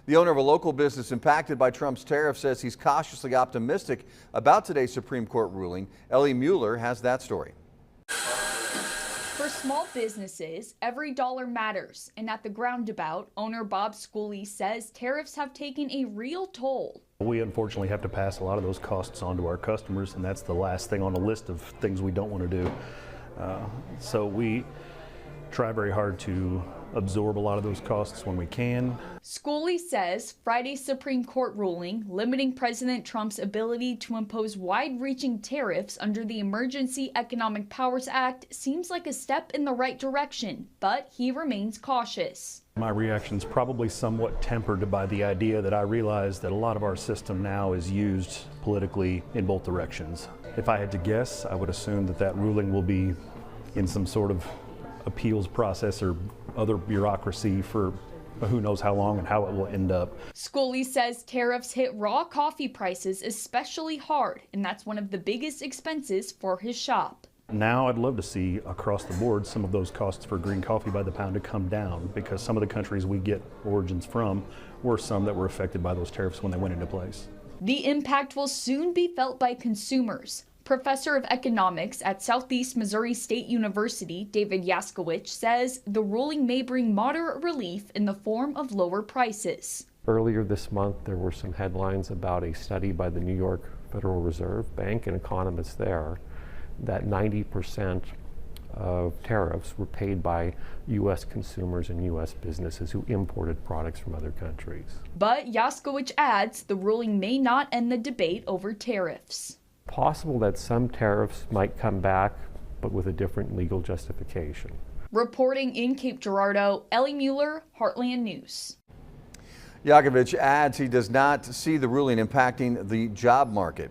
The owner of a local business impacted by Trump's tariff says he's cautiously optimistic about today's Supreme Court ruling. Ellie Mueller has that story. For small businesses, every dollar matters. And at the Groundabout, owner Bob Schooley says tariffs have taken a real toll. We unfortunately have to pass a lot of those costs on to our customers, and that's the last thing on the list of things we don't want to do. So we try very hard to absorb a lot of those costs when we can. Schooley says Friday's Supreme Court ruling limiting President Trump's ability to impose wide-reaching tariffs under the Emergency Economic Powers Act seems like a step in the right direction, but he remains cautious. My reaction's probably somewhat tempered by the idea that I realize that a lot of our system now is used politically in both directions. If I had to guess, I would assume that that ruling will be in some sort of appeals process or other bureaucracy for who knows how long and how it will end up. Schooley says tariffs hit raw coffee prices especially hard, and that's one of the biggest expenses for his shop. Now I'd love to see across the board some of those costs for green coffee by the pound to come down, because some of the countries we get origins from were some that were affected by those tariffs when they went into place. The impact will soon be felt by consumers. Professor of economics at Southeast Missouri State University, David Yaskowicz, says the ruling may bring moderate relief in the form of lower prices. Earlier this month, there were some headlines about a study by the New York Federal Reserve Bank and economists there that 90% of tariffs were paid by U.S. consumers and U.S. businesses who imported products from other countries. But Yaskowicz adds the ruling may not end the debate over tariffs. Possible that some tariffs might come back, but with a different legal justification. Reporting in Cape Girardeau, Ellie Mueller, Heartland News. Yakovich adds he does not see the ruling impacting the job market.